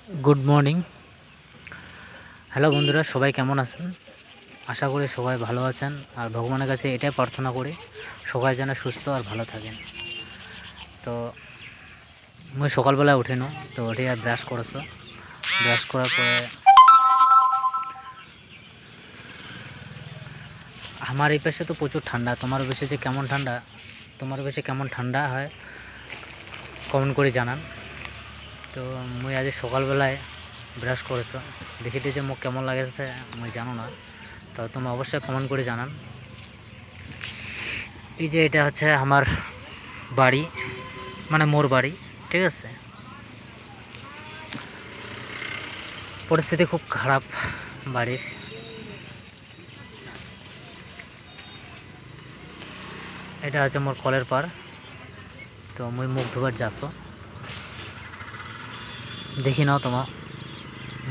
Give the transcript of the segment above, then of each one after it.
Good morning. Hello बंधुरा सबाई केमन आছেন? आशा करी सबाई भालो आছেন और भगवाনের কাছে এটাই প্রার্থনা করি সবাই যেন সুস্থ আর ভালো থাকেন। তো মই সকালবেলা উঠিনো তো উঠে আর ব্রাশ করেছো, ব্রাশ করার পরে আমার এই পাশে তো প্রচুর ঠান্ডা, তোমার পাশে যে কেমন ঠান্ডা, তোমার পাশে কেমন ঠান্ডা হয় কমেন্ট করে জানান। তো মই আজ সকালবেলায় ব্রাশ করেছো, দেখিতে যে মোক কেমন লাগেছে মই জানো না, তো তোমরা অবশ্যই কমেন্ট করে জানান। এই যে এটা হচ্ছে আমার বাড়ি, মানে মোর বাড়ি, ঠিক আছে। পরিস্থিতি খুব খারাপ বাড়ির। এটা হচ্ছে মোর কলের পার, তো মই মুখ ধোবার যাচ্ছ, দেখি নাও তোমার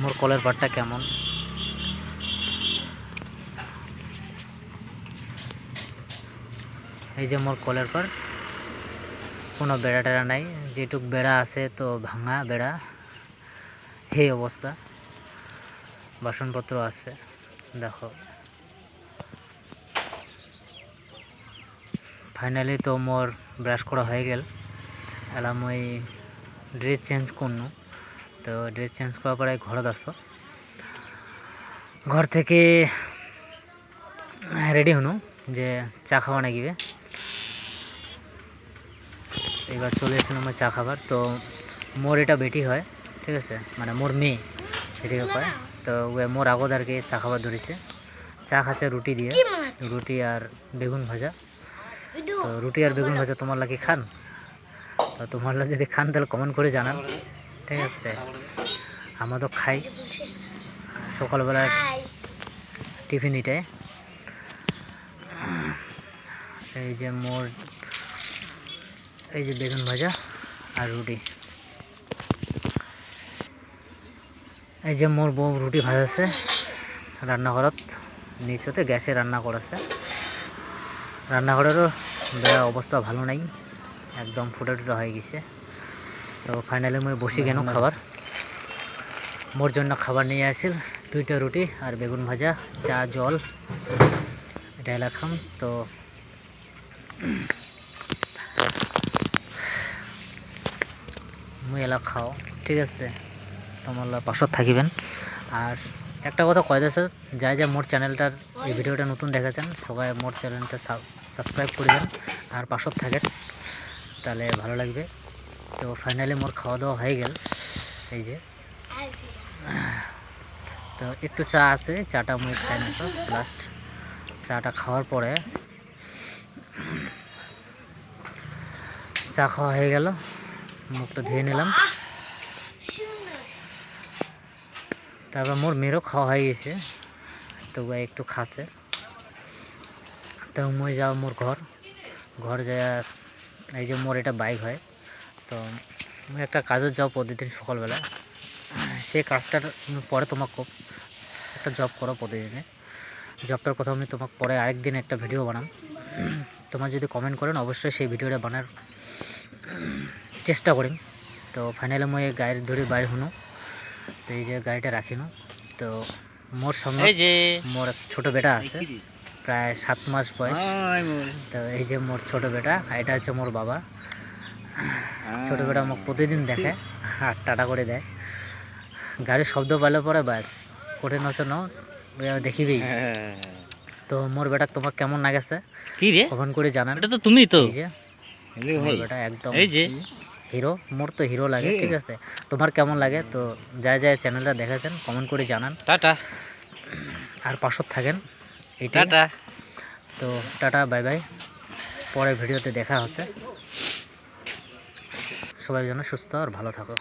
মোর কলের পাড়টা কেমন। এই যে মোর কলের পার, কোনো বেড়া টেড়া নাই, যেটুক বেড়া আছে তো ভাঙা বেড়া, এই অবস্থা। বাসনপত্র আছে দেখো। ফাইনালি তো মোর ব্রাশ করা হয়ে গেল, এলা মই ড্রেস চেঞ্জ করনু। তো ড্রেস চেঞ্জ করার পরে ঘরে আসছো, ঘর থেকে রেডি হনু যে চা খাওয়া নাগিবে। এবার চলে এসেছিলাম আমার চা খাবার। তো মোর এটা বেটি হয়, ঠিক আছে, মানে মোর মেয়ে যেটাকে কয়। তো মোর আগোদারকে চা খাবার ধরেছে, চা খাচ্ছে রুটি দিয়ে, রুটি আর বেগুন ভাজা। তো রুটি আর বেগুন ভাজা তোমার লাগে খান? তো তোমার লাগে যদি খান তাহলে কমেন্ট করে জানান, ঠিক আছে। আমরা তো খাই সকালবেলা টিফিন এটাই। এই যে মোর এই যে বেগুন ভাজা আর রুটি। এই যে মোর বউ রুটি ভাজাছে রান্নাঘরত, নিচতে গ্যাসে রান্না করেছে। রান্নাঘরেরও অবস্থা ভালো নাই, একদম ফুটা টুটা হয়ে গেছে। তো ফাইনালি মই বসি কেন খাবার, মোর জন্য খাবার নিয়ে আসিল 2টা রুটি আর বেগুন ভাজা, চা জল এটা এলাকাম। তো মুই এলা খাও, ঠিক আছে, তোমার পাশত থাকিবেন। আর একটা কথা কয়ে দিয়েছে, যাই যা মোর চ্যানেলটার এই ভিডিওটা নতুন দেখেছেন সবাই মোর চ্যানেলটা সাবস্ক্রাইব করে দেন আর পাশত থাকেন, তাহলে ভালো লাগবে। তো ফাইনালি মোর খাওয়া দাওয়া হয়ে গেল। এই যে তো একটু চা আছে, চাটা মুই খাই নিছো লাস্ট। চাটা খাওয়ার পরে চা খাওয়া হয়ে গেল, মুখটা ধুয়ে নিলাম। তারপর মোর মেয়েরও খাওয়া হয়ে গেছে, তো একটু খাচ্ছে। তো মই যাও মোর ঘর যায়। এই যে মোর এটা বাইক হয়, তো আমি একটা কাজে যাও প্রতিদিন সকালবেলা। সে কাজটার পরে তোমাকে একটা জব করো প্রতিদিনে, জবটার কথা আমি তোমাকে পরে আরেকদিন একটা ভিডিও বানাম। তোমার যদি কমেন্ট করেন অবশ্যই সেই ভিডিওটা বানার চেষ্টা করিম। তো ফাইনালি মই গাড়ি ধরে বাইর হনু। তো এই যে গাড়িটা রাখিনু। তো মোর সঙ্গে মোর ছোট বেটা আছে, প্রায় 7 মাস বয়স। তো এই যে মোর ছোট বেটা, এটা হচ্ছে মোর বাবা। ছোট বেটা মোক প্রতিদিন দেখে আর টাটা করে দেয়। গাড়ির শব্দ পাইলে পরে ব্যাস কোঠে নচে ন দেখিবি। তো মোর বেটা তোমার কেমন লাগেছে কি রে কমেন্ট করে জানান। এটা তো তুমি তো এই যে মোর বেটা একদম এই যে হিরো, মোর তো হিরো লাগে, ঠিক আছে। তোমার কেমন লাগে? তো যাই যাই চ্যানেলটা দেখেছেন কমেন্ট করে জানান। টাটা, আর পাশত থাকেন এইটা। টাটা, তো টাটা বাই বাই, পরের ভিডিওতে দেখা হচ্ছে। সবাই যেন সুস্থ আর ভালো থাকো।